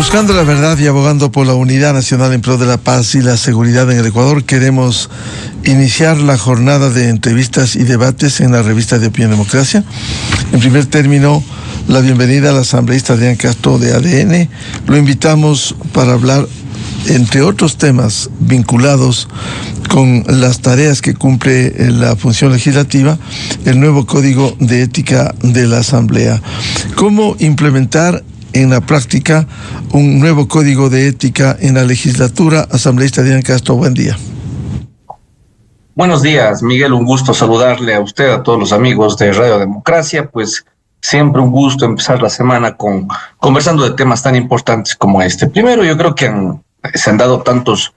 Buscando la verdad y abogando por la unidad nacional en pro de la paz y la seguridad en el Ecuador, queremos iniciar la jornada de entrevistas y debates en la revista de Opinión Democracia. En primer término, la bienvenida al asambleísta Adrián Castro de ADN. Lo invitamos para hablar, entre otros temas vinculados con las tareas que cumple la función legislativa, el nuevo Código de Ética de la Asamblea. ¿Cómo implementar en la práctica un nuevo Código de Ética en la legislatura? Asambleísta Adrián Castro, buen día. Buenos días, Miguel, un gusto saludarle a usted, a todos los amigos de Radio Democracia. Pues siempre un gusto empezar la semana conversando de temas tan importantes como este. Primero, yo creo que se han dado tantos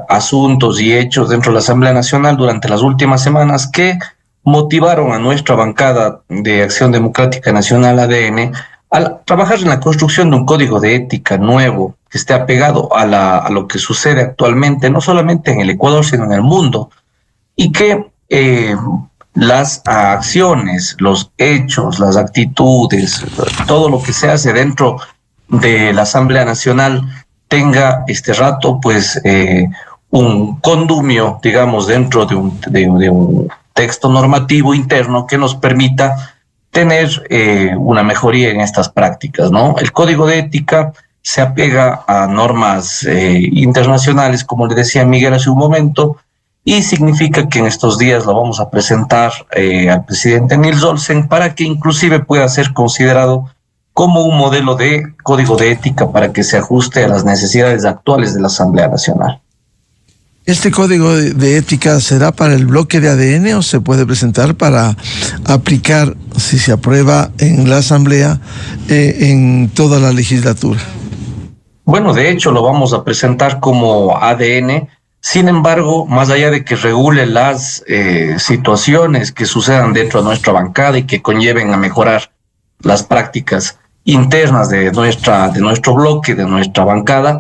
asuntos y hechos dentro de la Asamblea Nacional durante las últimas semanas que motivaron a nuestra bancada de Acción Democrática Nacional, ADN, a trabajar en la construcción de un código de ética nuevo que esté apegado a lo que sucede actualmente, no solamente en el Ecuador, sino en el mundo, y que las acciones, los hechos, las actitudes, todo lo que se hace dentro de la Asamblea Nacional tenga este rato pues un condumio, digamos, dentro de un texto normativo interno que nos permita tener una mejoría en estas prácticas, ¿no? El Código de Ética se apega a normas internacionales, como le decía Miguel hace un momento, y significa que en estos días lo vamos a presentar al presidente Nils Olsen para que inclusive pueda ser considerado como un modelo de código de ética para que se ajuste a las necesidades actuales de la Asamblea Nacional. ¿Este código de ética será para el bloque de ADN o se puede presentar para aplicar, si se aprueba en la Asamblea, en toda la legislatura? Bueno, de hecho lo vamos a presentar como ADN. Sin embargo, más allá de que regule las situaciones que sucedan dentro de nuestra bancada y que conlleven a mejorar las prácticas internas de nuestro bloque, de nuestra bancada,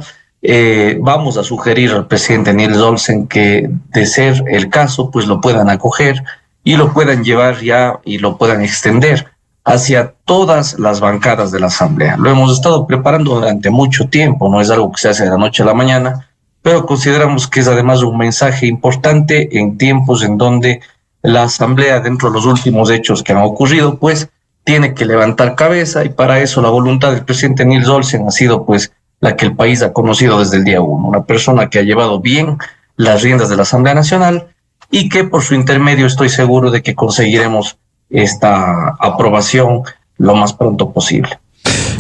vamos a sugerir al presidente Nils Olsen que, de ser el caso, pues lo puedan acoger y lo puedan llevar ya y lo puedan extender hacia todas las bancadas de la Asamblea. Lo hemos estado preparando durante mucho tiempo, no es algo que se hace de la noche a la mañana, pero consideramos que es además un mensaje importante en tiempos en donde la Asamblea, dentro de los últimos hechos que han ocurrido, pues tiene que levantar cabeza, y para eso la voluntad del presidente Nils Olsen ha sido pues la que el país ha conocido desde el día 1, una persona que ha llevado bien las riendas de la Asamblea Nacional y que por su intermedio estoy seguro de que conseguiremos esta aprobación lo más pronto posible.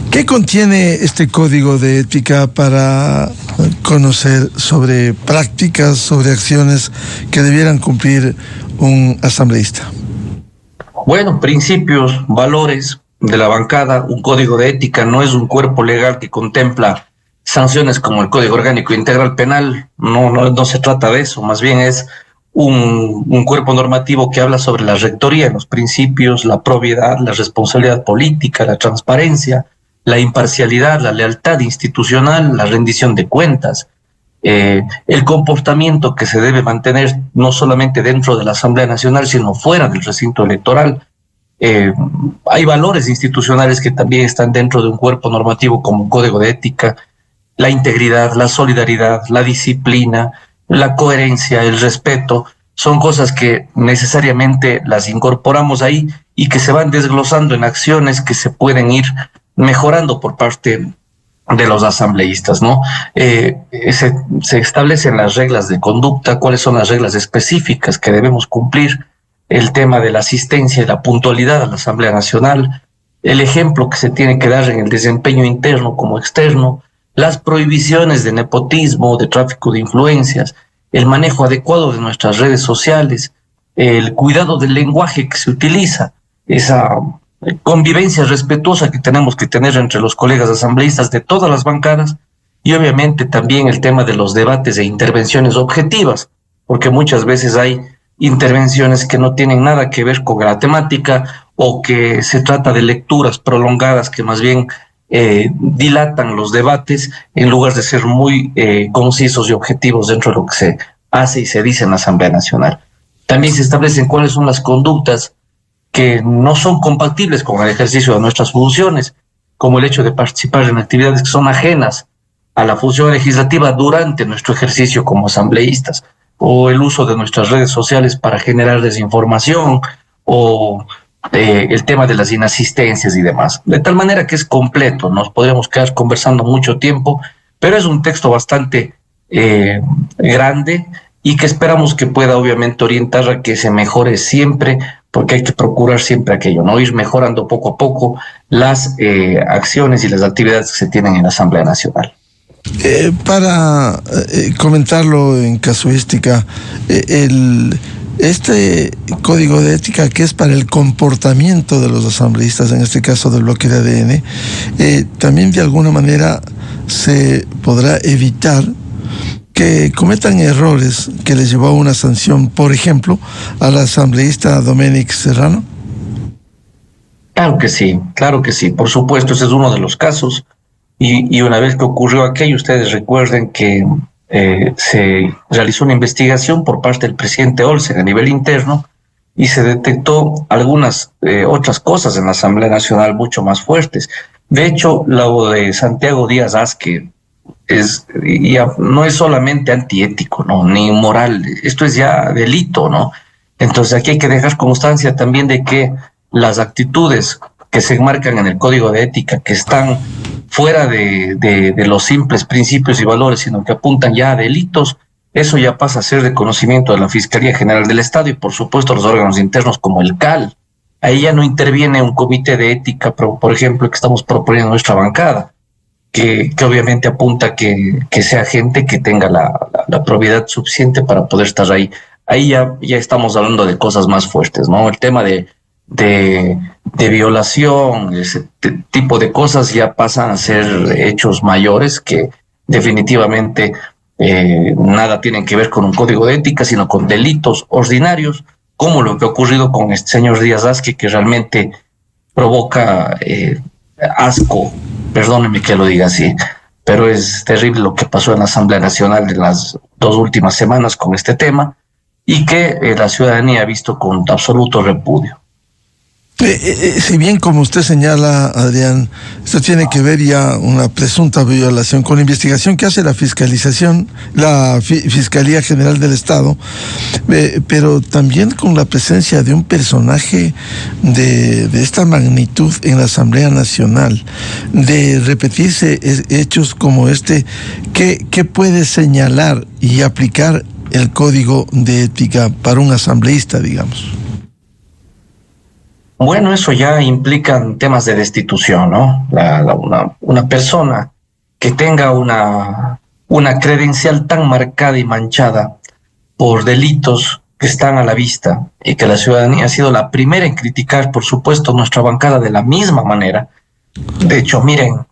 ¿Qué contiene este código de ética para conocer sobre prácticas, sobre acciones que debieran cumplir un asambleísta? Bueno, principios, valores de la bancada. Un código de ética no es un cuerpo legal que contempla sanciones como el Código Orgánico Integral Penal. No se trata de eso, más bien es un cuerpo normativo que habla sobre la rectoría, los principios, la probidad, la responsabilidad política, la transparencia, la imparcialidad, la lealtad institucional, la rendición de cuentas, el comportamiento que se debe mantener no solamente dentro de la Asamblea Nacional, sino fuera del recinto electoral. Hay valores institucionales que también están dentro de un cuerpo normativo como un código de ética: la integridad, la solidaridad, la disciplina, la coherencia, el respeto. Son cosas que necesariamente las incorporamos ahí y que se van desglosando en acciones que se pueden ir mejorando por parte de los asambleístas, ¿no? Se establecen las reglas de conducta, cuáles son las reglas específicas que debemos cumplir, el tema de la asistencia y la puntualidad a la Asamblea Nacional, el ejemplo que se tiene que dar en el desempeño interno como externo, las prohibiciones de nepotismo, de tráfico de influencias, el manejo adecuado de nuestras redes sociales, el cuidado del lenguaje que se utiliza, esa convivencia respetuosa que tenemos que tener entre los colegas asambleístas de todas las bancadas, y obviamente también el tema de los debates e intervenciones objetivas, porque muchas veces hay intervenciones que no tienen nada que ver con la temática o que se trata de lecturas prolongadas que más bien dilatan los debates en lugar de ser muy concisos y objetivos dentro de lo que se hace y se dice en la Asamblea Nacional. También se establecen cuáles son las conductas que no son compatibles con el ejercicio de nuestras funciones, como el hecho de participar en actividades que son ajenas a la función legislativa durante nuestro ejercicio como asambleístas, o el uso de nuestras redes sociales para generar desinformación, o el tema de las inasistencias y demás. De tal manera que es completo, nos podríamos quedar conversando mucho tiempo, pero es un texto bastante grande y que esperamos que pueda obviamente orientar a que se mejore siempre, porque hay que procurar siempre aquello, ¿no? Ir mejorando poco a poco las acciones y las actividades que se tienen en la Asamblea Nacional. Para comentarlo en casuística, este código de ética que es para el comportamiento de los asambleístas, en este caso del bloque de ADN, también de alguna manera se podrá evitar que cometan errores que les llevó a una sanción, por ejemplo, al asambleísta Domènec Serrano. Claro que sí, por supuesto, ese es uno de los casos. Y una vez que ocurrió aquello, ustedes recuerden que se realizó una investigación por parte del presidente Olsen a nivel interno y se detectó algunas otras cosas en la Asamblea Nacional mucho más fuertes. De hecho, lo de Santiago Díaz Asque no es solamente antiético, ¿no? Ni moral, esto es ya delito, ¿no? Entonces aquí hay que dejar constancia también de que las actitudes que se enmarcan en el Código de Ética, que están fuera de los simples principios y valores, sino que apuntan ya a delitos, eso ya pasa a ser de conocimiento de la Fiscalía General del Estado y por supuesto los órganos internos como el CAL. Ahí ya no interviene un comité de ética, por ejemplo, que estamos proponiendo en nuestra bancada, que obviamente apunta que sea gente que tenga la probidad suficiente para poder estar ahí. Ahí ya estamos hablando de cosas más fuertes, ¿no? El tema de violación, ese tipo de cosas ya pasan a ser hechos mayores que definitivamente nada tienen que ver con un código de ética, sino con delitos ordinarios, como lo que ha ocurrido con este señor Díaz Asque, que realmente provoca asco, perdónenme que lo diga así, pero es terrible lo que pasó en la Asamblea Nacional de las 2 últimas semanas con este tema y que la ciudadanía ha visto con absoluto repudio. Si bien, como usted señala, Adrián, esto tiene que ver ya una presunta violación con la investigación que hace la Fiscalía General del Estado, pero también con la presencia de un personaje de esta magnitud en la Asamblea Nacional, de repetirse hechos como este, ¿qué puede señalar y aplicar el Código de Ética para un asambleísta, digamos? Bueno, eso ya implican temas de destitución, ¿no? Una persona que tenga una credencial tan marcada y manchada por delitos que están a la vista y que la ciudadanía ha sido la primera en criticar, por supuesto, nuestra bancada de la misma manera. De hecho, miren,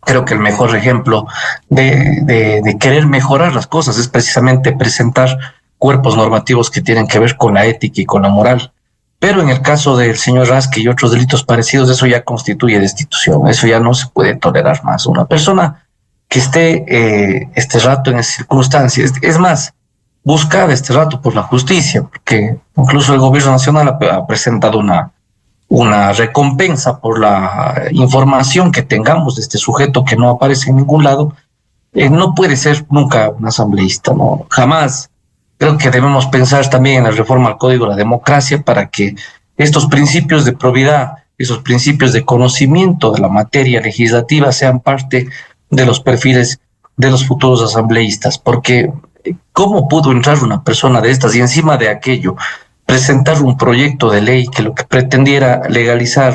creo que el mejor ejemplo de querer mejorar las cosas es precisamente presentar cuerpos normativos que tienen que ver con la ética y con la moral. Pero en el caso del señor Asque y otros delitos parecidos, eso ya constituye destitución, eso ya no se puede tolerar más. Una persona que esté este rato en esas circunstancias, es más, buscada este rato por la justicia, porque incluso el gobierno nacional ha presentado una recompensa por la información que tengamos de este sujeto que no aparece en ningún lado, no puede ser nunca un asambleísta, no, jamás. Creo que debemos pensar también en la reforma al Código de la Democracia para que estos principios de probidad, esos principios de conocimiento de la materia legislativa sean parte de los perfiles de los futuros asambleístas. Porque ¿cómo pudo entrar una persona de estas y encima de aquello presentar un proyecto de ley que lo que pretendiera legalizar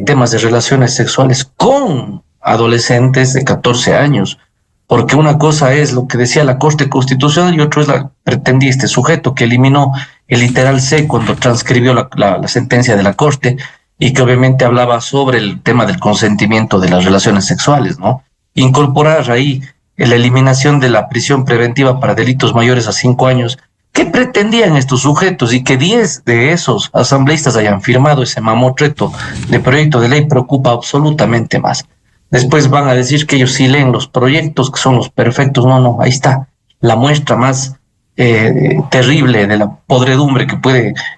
temas de relaciones sexuales con adolescentes de 14 años? Porque una cosa es lo que decía la Corte Constitucional y otro es pretendía este sujeto que eliminó el literal C cuando transcribió la sentencia de la Corte y que obviamente hablaba sobre el tema del consentimiento de las relaciones sexuales, ¿no? Incorporar ahí la eliminación de la prisión preventiva para delitos mayores a 5 años. ¿Qué pretendían estos sujetos? Y que 10 de esos asambleístas hayan firmado ese mamotreto de proyecto de ley preocupa absolutamente más. Después van a decir que ellos sí leen los proyectos, que son los perfectos. No, ahí está la muestra más terrible de la podredumbre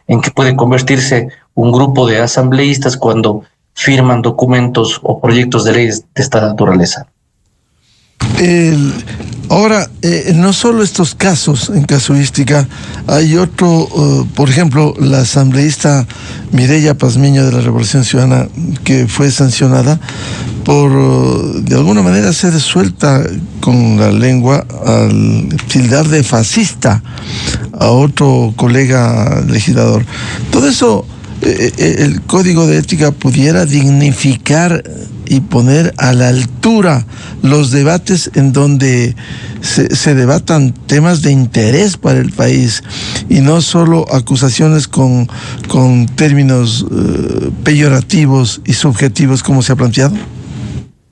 en que puede convertirse un grupo de asambleístas cuando firman documentos o proyectos de leyes de esta naturaleza. Ahora, no solo estos casos en casuística, hay otro, por ejemplo, la asambleísta Mireya Pazmiño de la Revolución Ciudadana, que fue sancionada por, de alguna manera, ser suelta con la lengua al tildar de fascista a otro colega legislador. Todo eso, el Código de Ética pudiera dignificar y poner a la altura los debates en donde se debatan temas de interés para el país y no solo acusaciones con términos peyorativos y subjetivos como se ha planteado.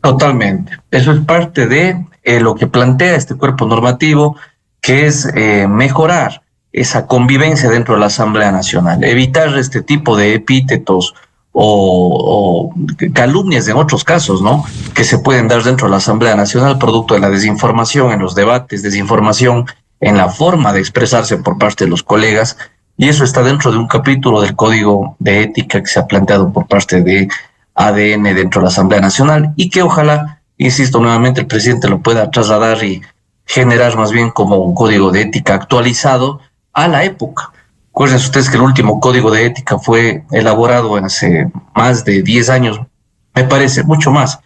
Totalmente. Eso es parte de lo que plantea este cuerpo normativo, que es mejorar esa convivencia dentro de la Asamblea Nacional, evitar este tipo de epítetos o calumnias en otros casos, ¿no?, que se pueden dar dentro de la Asamblea Nacional producto de la desinformación en los debates, desinformación en la forma de expresarse por parte de los colegas, y eso está dentro de un capítulo del Código de Ética que se ha planteado por parte de ADN dentro de la Asamblea Nacional y que ojalá, insisto nuevamente, el presidente lo pueda trasladar y generar más bien como un código de ética actualizado a la época. Recuerden ustedes que el último código de ética fue elaborado hace más de 10 años, me parece, mucho más.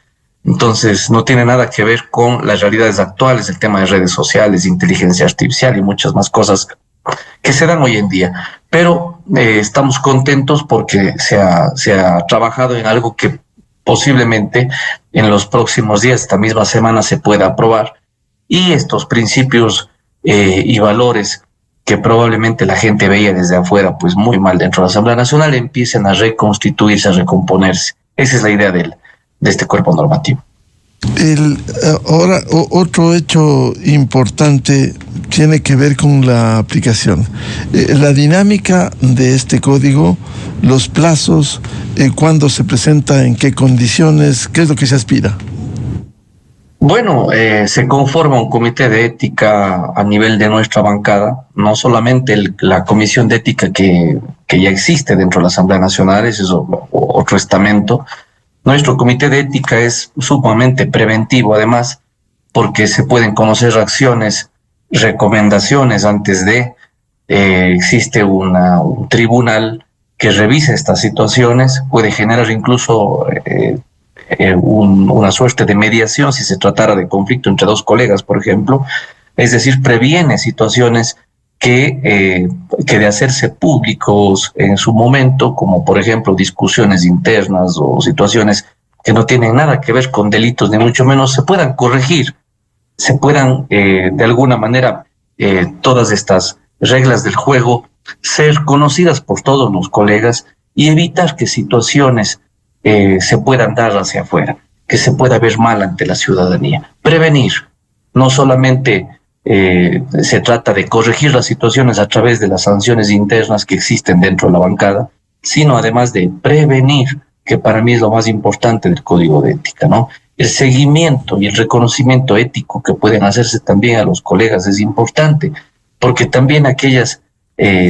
Entonces no tiene nada que ver con las realidades actuales, el tema de redes sociales, inteligencia artificial y muchas más cosas que se dan hoy en día. Pero estamos contentos porque se ha trabajado en algo que posiblemente en los próximos días, esta misma semana, se pueda aprobar. Y estos principios y valores que probablemente la gente veía desde afuera pues muy mal dentro de la Asamblea Nacional empiecen a reconstituirse, a recomponerse. Esa es la idea de este cuerpo normativo. Ahora, otro hecho importante tiene que ver con la aplicación. La dinámica de este código, los plazos, cuándo se presenta, en qué condiciones, qué es lo que se aspira. Bueno, se conforma un comité de ética a nivel de nuestra bancada, no solamente la comisión de ética que ya existe dentro de la Asamblea Nacional, ese es otro estamento. Nuestro comité de ética es sumamente preventivo, además, porque se pueden conocer acciones, recomendaciones antes de, existe un tribunal que revisa estas situaciones, puede generar incluso una suerte de mediación si se tratara de conflicto entre dos colegas, por ejemplo, es decir, previene situaciones que de hacerse públicos en su momento, como por ejemplo discusiones internas o situaciones que no tienen nada que ver con delitos, ni mucho menos, se puedan corregir, se puedan de alguna manera todas estas reglas del juego ser conocidas por todos los colegas y evitar que situaciones se puedan dar hacia afuera, que se pueda ver mal ante la ciudadanía. Prevenir, no solamente se trata de corregir las situaciones a través de las sanciones internas que existen dentro de la bancada, sino además de prevenir, que para mí es lo más importante del Código de Ética, ¿no? El seguimiento y el reconocimiento ético que pueden hacerse también a los colegas es importante, porque también aquellas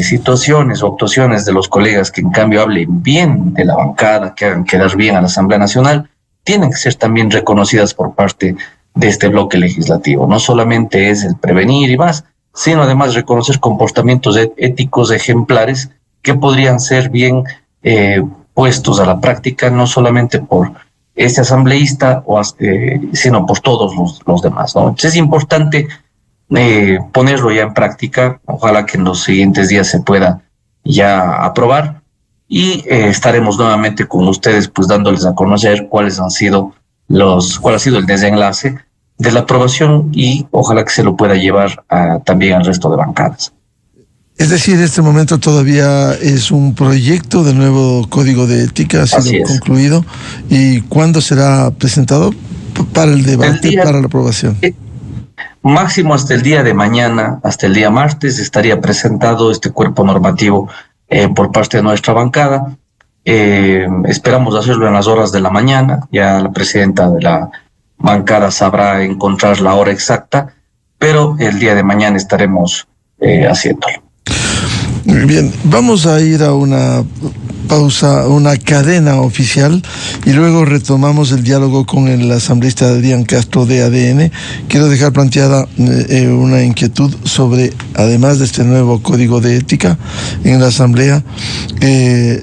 situaciones o actuaciones de los colegas que en cambio hablen bien de la bancada, que hagan quedar bien a la Asamblea Nacional, tienen que ser también reconocidas por parte de este bloque legislativo. No solamente es el prevenir y más, sino además reconocer comportamientos éticos ejemplares que podrían ser bien puestos a la práctica, no solamente por este asambleísta, sino por todos los demás, ¿no? Entonces es importante ponerlo ya en práctica. Ojalá que en los siguientes días se pueda ya aprobar y estaremos nuevamente con ustedes pues dándoles a conocer cuál ha sido el desenlace de la aprobación y ojalá que se lo pueda llevar también al resto de bancadas. Es decir, en este momento todavía es un proyecto de nuevo Código de Ética, ha sido concluido. ¿Y cuándo será presentado para el debate, para la aprobación? Máximo hasta el día de mañana, hasta el día martes, estaría presentado este cuerpo normativo por parte de nuestra bancada. Esperamos hacerlo en las horas de la mañana. Ya la presidenta de la bancada sabrá encontrar la hora exacta, pero el día de mañana estaremos haciéndolo. Muy bien, vamos a ir a una pausa, una cadena oficial, y luego retomamos el diálogo con el asambleísta Adrián Castro de ADN. Quiero dejar planteada una inquietud sobre, además de este nuevo código de ética en la Asamblea,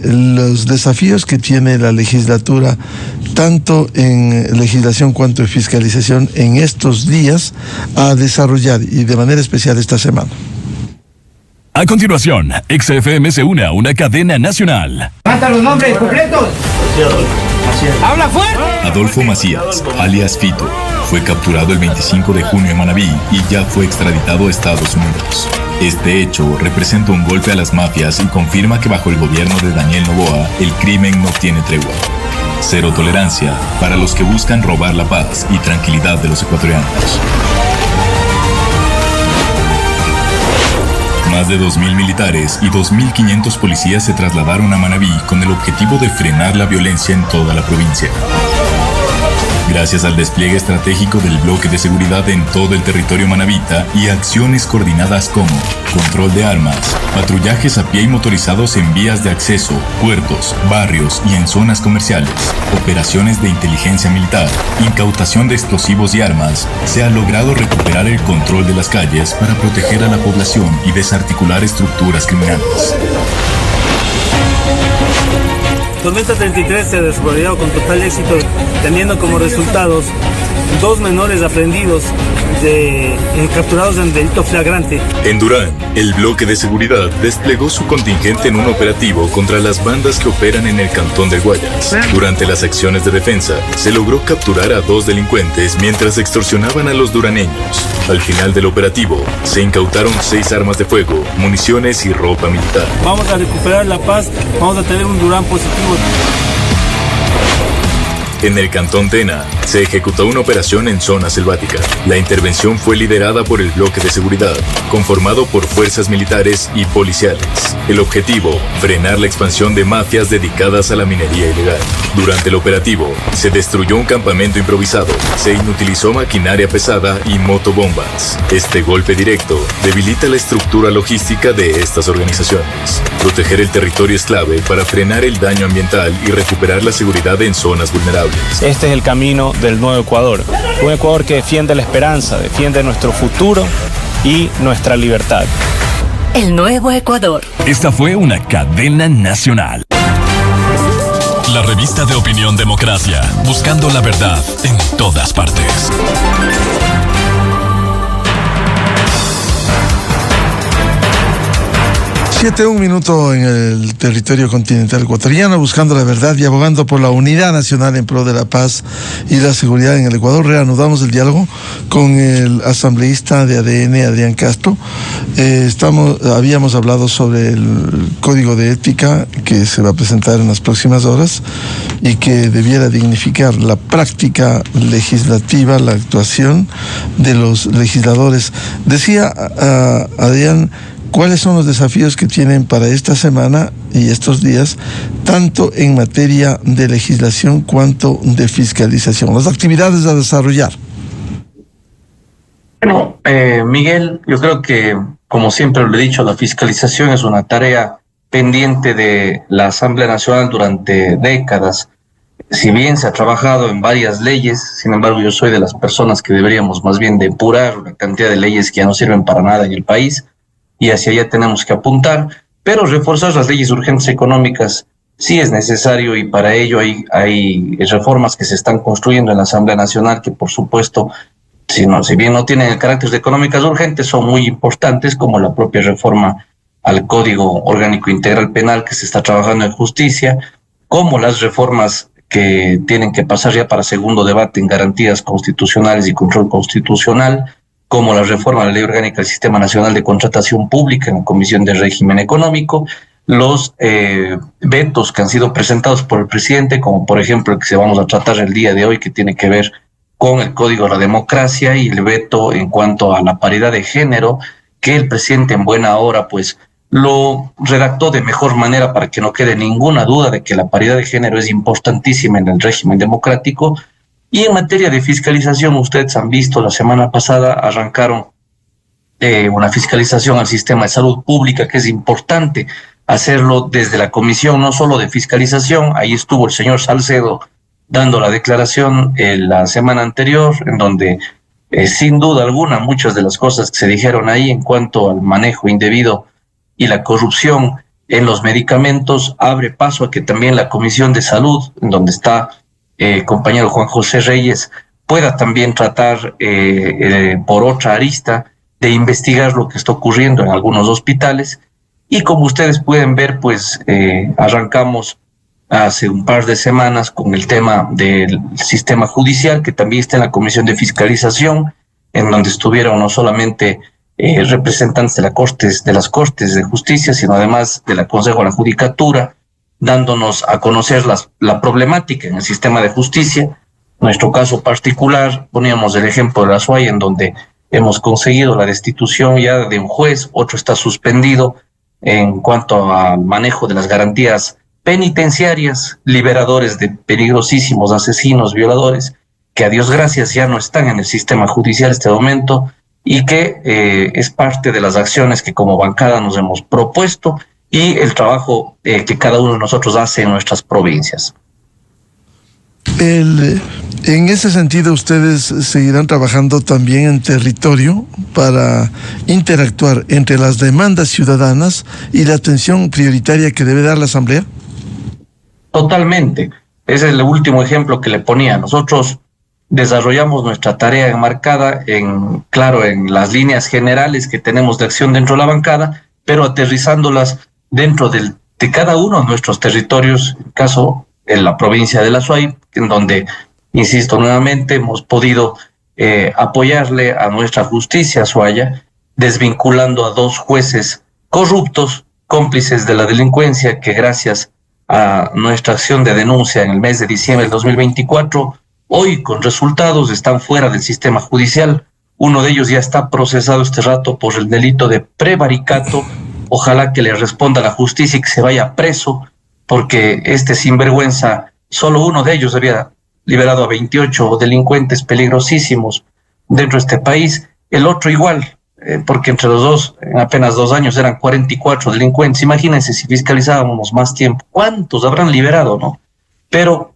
los desafíos que tiene la legislatura, tanto en legislación cuanto en fiscalización, en estos días a desarrollar, y de manera especial esta semana. A continuación, XFM se une a una cadena nacional. ¡Mata los nombres completos! ¡Habla fuerte! Adolfo Macías, alias Fito, fue capturado el 25 de junio en Manabí y ya fue extraditado a Estados Unidos. Este hecho representa un golpe a las mafias y confirma que bajo el gobierno de Daniel Noboa, el crimen no tiene tregua. Cero tolerancia para los que buscan robar la paz y tranquilidad de los ecuatorianos. Más de 2.000 militares y 2.500 policías se trasladaron a Manabí con el objetivo de frenar la violencia en toda la provincia. Gracias al despliegue estratégico del bloque de seguridad en todo el territorio manabita y acciones coordinadas como control de armas, patrullajes a pie y motorizados en vías de acceso, puertos, barrios y en zonas comerciales, operaciones de inteligencia militar, incautación de explosivos y armas, se ha logrado recuperar el control de las calles para proteger a la población y desarticular estructuras criminales. Tormenta 33 se ha desarrollado con total éxito, teniendo como resultados 2 menores aprehendidos capturados en delito flagrante. En Durán, el bloque de seguridad desplegó su contingente en un operativo contra las bandas que operan en el cantón de Guayas. Durante las acciones de defensa, se logró capturar a 2 delincuentes mientras extorsionaban a los duraneños. Al final del operativo, se incautaron 6 armas de fuego, municiones y ropa militar. Vamos a recuperar la paz, vamos a tener un Durán positivo. En el cantón Tena, se ejecutó una operación en zona selvática. La intervención fue liderada por el bloque de seguridad, conformado por fuerzas militares y policiales. El objetivo, frenar la expansión de mafias dedicadas a la minería ilegal. Durante el operativo, se destruyó un campamento improvisado, se inutilizó maquinaria pesada y motobombas. Este golpe directo debilita la estructura logística de estas organizaciones. Proteger el territorio es clave para frenar el daño ambiental y recuperar la seguridad en zonas vulnerables. Este es el camino del nuevo Ecuador. Un Ecuador que defiende la esperanza, defiende nuestro futuro y nuestra libertad. El nuevo Ecuador. Esta fue una cadena nacional. La revista de opinión Democracia, buscando la verdad en todas partes. 7:01 minuto en el territorio continental ecuatoriano, buscando la verdad y abogando por la unidad nacional en pro de la paz y la seguridad en el Ecuador. Reanudamos el diálogo con el asambleísta de ADN, Adrián Castro. Habíamos hablado sobre el código de ética que se va a presentar en las próximas horas y que debiera dignificar la práctica legislativa, la actuación de los legisladores. Decía Adrián, ¿cuáles son los desafíos que tienen para esta semana y estos días, tanto en materia de legislación cuanto de fiscalización? Las actividades a desarrollar. Bueno, Miguel, yo creo que, como siempre lo he dicho, la fiscalización es una tarea pendiente de la Asamblea Nacional durante décadas. Si bien se ha trabajado en varias leyes, sin embargo yo soy de las personas que deberíamos más bien depurar una cantidad de leyes que ya no sirven para nada en el país, y hacia allá tenemos que apuntar, pero reforzar las leyes urgentes económicas sí es necesario, y para ello hay reformas que se están construyendo en la Asamblea Nacional que, por supuesto, si bien no tienen el carácter de económicas urgentes, son muy importantes, como la propia reforma al Código Orgánico Integral Penal que se está trabajando en justicia, como las reformas que tienen que pasar ya para segundo debate en garantías constitucionales y control constitucional, como la reforma de la Ley Orgánica del Sistema Nacional de Contratación Pública en la Comisión de Régimen Económico, los vetos que han sido presentados por el presidente, como por ejemplo el que se vamos a tratar el día de hoy, que tiene que ver con el Código de la Democracia, y el veto en cuanto a la paridad de género, que el presidente en buena hora pues lo redactó de mejor manera para que no quede ninguna duda de que la paridad de género es importantísima en el régimen democrático. Y en materia de fiscalización, ustedes han visto, la semana pasada arrancaron una fiscalización al sistema de salud pública que es importante hacerlo desde la comisión, no solo de fiscalización. Ahí estuvo el señor Salcedo dando la declaración la semana anterior, en donde sin duda alguna muchas de las cosas que se dijeron ahí en cuanto al manejo indebido y la corrupción en los medicamentos abre paso a que también la Comisión de Salud, en donde está el compañero Juan José Reyes, pueda también tratar por otra arista de investigar lo que está ocurriendo en algunos hospitales. Y como ustedes pueden ver, pues arrancamos hace un par de semanas con el tema del sistema judicial, que también está en la Comisión de Fiscalización, en donde estuvieron no solamente representantes de las Cortes de Justicia, sino además de la Consejo de la Judicatura, dándonos a conocer la problemática en el sistema de justicia. Nuestro caso particular, poníamos el ejemplo de la SUAY, en donde hemos conseguido la destitución ya de un juez, otro está suspendido en cuanto al manejo de las garantías penitenciarias, liberadores de peligrosísimos asesinos, violadores, que a Dios gracias ya no están en el sistema judicial en este momento, y que es parte de las acciones que como bancada nos hemos propuesto y el trabajo que cada uno de nosotros hace en nuestras provincias. En ese sentido, ustedes seguirán trabajando también en territorio para interactuar entre las demandas ciudadanas y la atención prioritaria que debe dar la Asamblea. Totalmente. Ese es el último ejemplo que le ponía. Nosotros desarrollamos nuestra tarea enmarcada en las líneas generales que tenemos de acción dentro de la bancada, pero aterrizándolas dentro de cada uno de nuestros territorios, en caso en la provincia de la SUAY, en donde, insisto nuevamente, hemos podido apoyarle a nuestra justicia suaya, desvinculando a 2 jueces corruptos, cómplices de la delincuencia, que gracias a nuestra acción de denuncia en el mes de diciembre del 2024, hoy con resultados están fuera del sistema judicial. Uno de ellos ya está procesado este rato por el delito de prevaricato. Ojalá que le responda a la justicia y que se vaya preso, porque este sinvergüenza, solo uno de ellos había liberado a 28 delincuentes peligrosísimos dentro de este país. El otro igual, porque entre los dos, en apenas 2 años, eran 44 delincuentes. Imagínense si fiscalizábamos más tiempo, ¿cuántos habrán liberado, no? Pero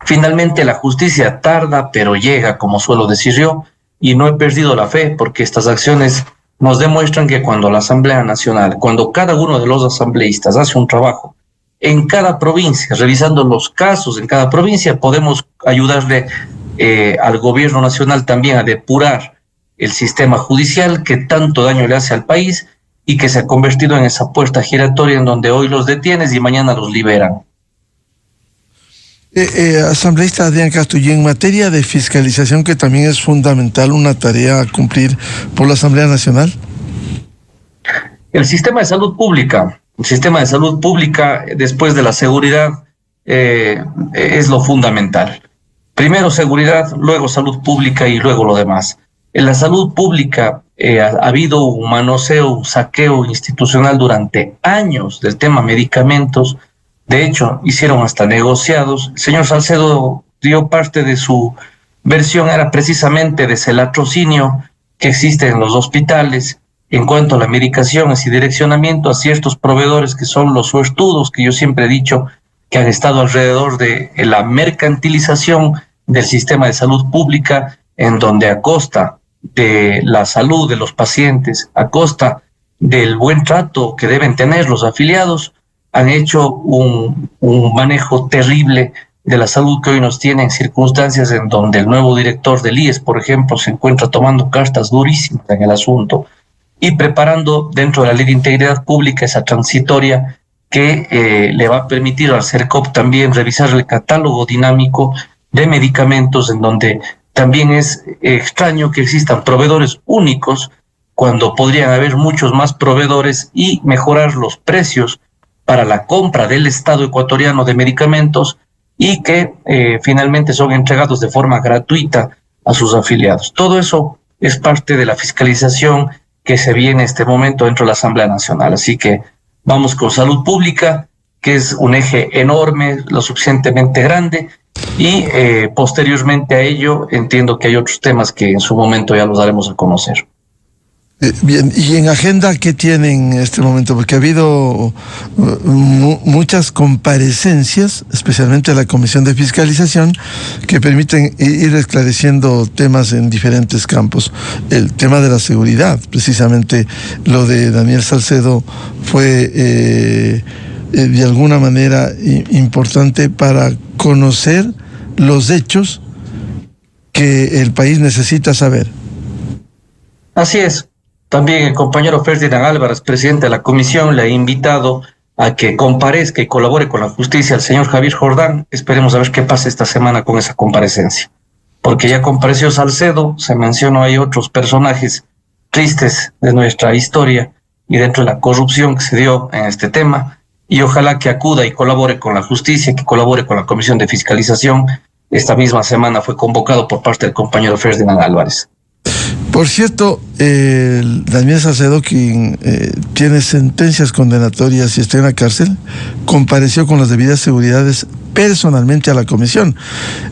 finalmente la justicia tarda, pero llega, como suelo decir yo, y no he perdido la fe, porque estas acciones nos demuestran que cuando la Asamblea Nacional, cuando cada uno de los asambleístas hace un trabajo en cada provincia, revisando los casos en cada provincia, podemos ayudarle al gobierno nacional también a depurar el sistema judicial que tanto daño le hace al país y que se ha convertido en esa puerta giratoria en donde hoy los detienes y mañana los liberan. Asambleísta Adrián Castro, y en materia de fiscalización, que también es fundamental, una tarea a cumplir por la Asamblea Nacional. El sistema de salud pública, después de la seguridad, es lo fundamental. Primero seguridad, luego salud pública y luego lo demás. En la salud pública ha habido un manoseo, un saqueo institucional durante años del tema medicamentos. De hecho, hicieron hasta negociados. El señor Salcedo dio parte de su versión, era precisamente de ese latrocinio que existe en los hospitales en cuanto a la medicación y direccionamiento a ciertos proveedores que son los suertudos, que yo siempre he dicho que han estado alrededor de la mercantilización del sistema de salud pública, en donde a costa de la salud de los pacientes, a costa del buen trato que deben tener los afiliados, han hecho un manejo terrible de la salud que hoy nos tiene en circunstancias en donde el nuevo director del IES, por ejemplo, se encuentra tomando cartas durísimas en el asunto y preparando dentro de la Ley de Integridad Pública esa transitoria que le va a permitir al CERCOP también revisar el catálogo dinámico de medicamentos, en donde también es extraño que existan proveedores únicos cuando podrían haber muchos más proveedores y mejorar los precios para la compra del Estado ecuatoriano de medicamentos y que finalmente son entregados de forma gratuita a sus afiliados. Todo eso es parte de la fiscalización que se viene en este momento dentro de la Asamblea Nacional. Así que vamos con salud pública, que es un eje enorme, lo suficientemente grande, y posteriormente a ello entiendo que hay otros temas que en su momento ya los daremos a conocer. Bien, y en agenda, ¿qué tienen en este momento? Porque ha habido muchas comparecencias, especialmente a la Comisión de Fiscalización, que permiten ir esclareciendo temas en diferentes campos. El tema de la seguridad, precisamente lo de Daniel Salcedo fue de alguna manera importante para conocer los hechos que el país necesita saber. Así es. También el compañero Ferdinand Álvarez, presidente de la comisión, le ha invitado a que comparezca y colabore con la justicia al señor Javier Jordán. Esperemos a ver qué pasa esta semana con esa comparecencia. Porque ya compareció Salcedo, se mencionó hay otros personajes tristes de nuestra historia y dentro de la corrupción que se dio en este tema. Y ojalá que acuda y colabore con la justicia, que colabore con la comisión de fiscalización. Esta misma semana fue convocado por parte del compañero Ferdinand Álvarez. Por cierto, Daniel Salcedo, quien tiene sentencias condenatorias y está en la cárcel, compareció con las debidas seguridades personalmente a la comisión.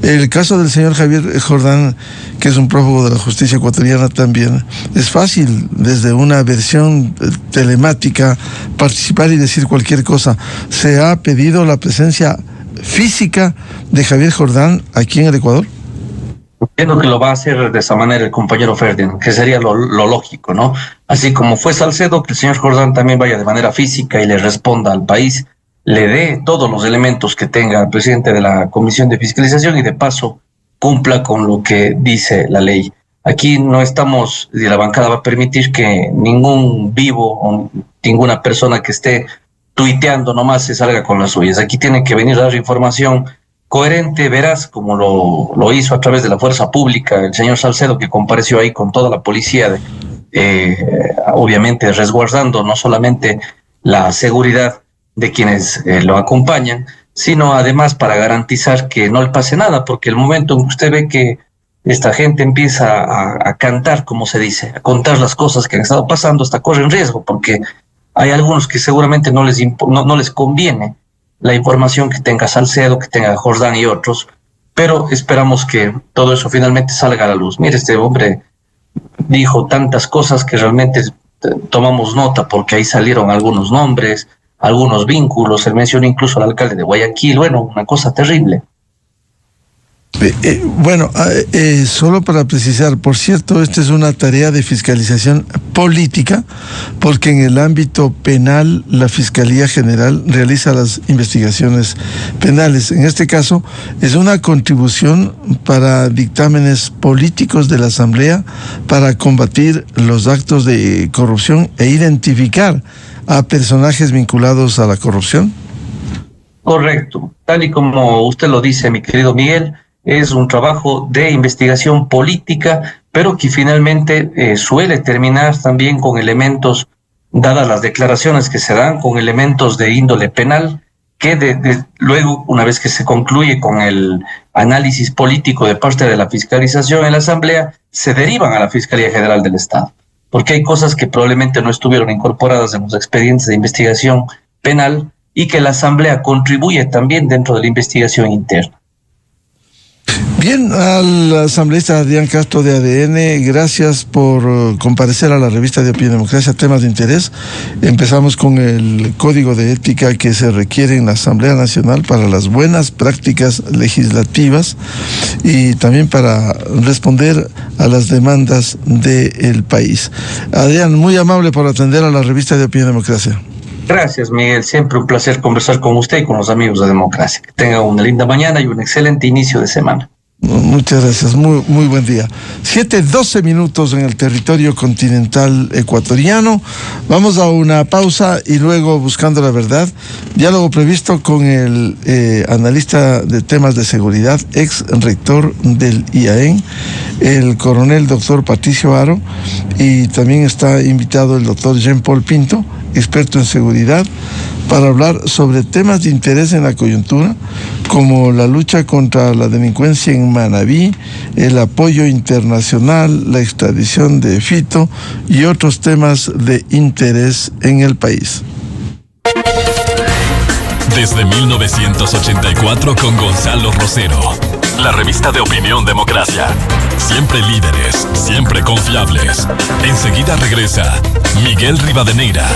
El caso del señor Javier Jordán, que es un prófugo de la justicia ecuatoriana también, es fácil desde una versión telemática participar y decir cualquier cosa. Se ha pedido la presencia física de Javier Jordán aquí en el Ecuador. Entiendo que lo va a hacer de esa manera el compañero Ferdinand, que sería lo lógico, ¿no? Así como fue Salcedo, que el señor Jordán también vaya de manera física y le responda al país, le dé todos los elementos que tenga el presidente de la Comisión de Fiscalización y de paso cumpla con lo que dice la ley. Aquí no estamos, y la bancada va a permitir que ningún vivo o ninguna persona que esté tuiteando nomás se salga con las suyas. Aquí tiene que venir a dar información coherente, veraz, como lo hizo a través de la fuerza pública el señor Salcedo, que compareció ahí con toda la policía, obviamente resguardando no solamente la seguridad de quienes lo acompañan, sino además para garantizar que no le pase nada, porque el momento en que usted ve que esta gente empieza a cantar, como se dice, a contar las cosas que han estado pasando, hasta corren riesgo, porque hay algunos que seguramente no les conviene la información que tenga Salcedo, que tenga Jordán y otros, pero esperamos que todo eso finalmente salga a la luz. Mire, este hombre dijo tantas cosas que realmente tomamos nota, porque ahí salieron algunos nombres, algunos vínculos, él mencionó incluso al alcalde de Guayaquil, bueno, una cosa terrible. Solo para precisar, por cierto, esta es una tarea de fiscalización política, porque en el ámbito penal la Fiscalía General realiza las investigaciones penales. En este caso, es una contribución para dictámenes políticos de la Asamblea para combatir los actos de corrupción e identificar a personajes vinculados a la corrupción. Correcto, tal y como usted lo dice, mi querido Miguel, es un trabajo de investigación política, pero que finalmente suele terminar también con elementos, dadas las declaraciones que se dan, con elementos de índole penal, que luego, una vez que se concluye con el análisis político de parte de la fiscalización en la Asamblea, se derivan a la Fiscalía General del Estado, porque hay cosas que probablemente no estuvieron incorporadas en los expedientes de investigación penal y que la Asamblea contribuye también dentro de la investigación interna. Bien, al asambleísta Adrián Castro de ADN, gracias por comparecer a la revista de Opinión Democracia, temas de interés. Empezamos con el código de ética que se requiere en la Asamblea Nacional para las buenas prácticas legislativas y también para responder a las demandas del país. Adrián, muy amable por atender a la revista de Opinión Democracia. Gracias, Miguel. Siempre un placer conversar con usted y con los amigos de Democracia. Que tenga una linda mañana y un excelente inicio de semana. Muchas gracias, muy buen día. 7:12 en el territorio continental ecuatoriano. Vamos a una pausa y luego Buscando la Verdad. Diálogo previsto con el analista de temas de seguridad, ex rector del IAEN, el coronel doctor Patricio Haro, y también está invitado el doctor Jean-Paul Pinto, experto en seguridad, para hablar sobre temas de interés en la coyuntura, como la lucha contra la delincuencia en Manabí, el apoyo internacional, la extradición de Fito y otros temas de interés en el país. Desde 1984 con Gonzalo Rosero. La revista de Opinión Democracia. Siempre líderes, siempre confiables. Enseguida regresa Miguel Rivadeneira.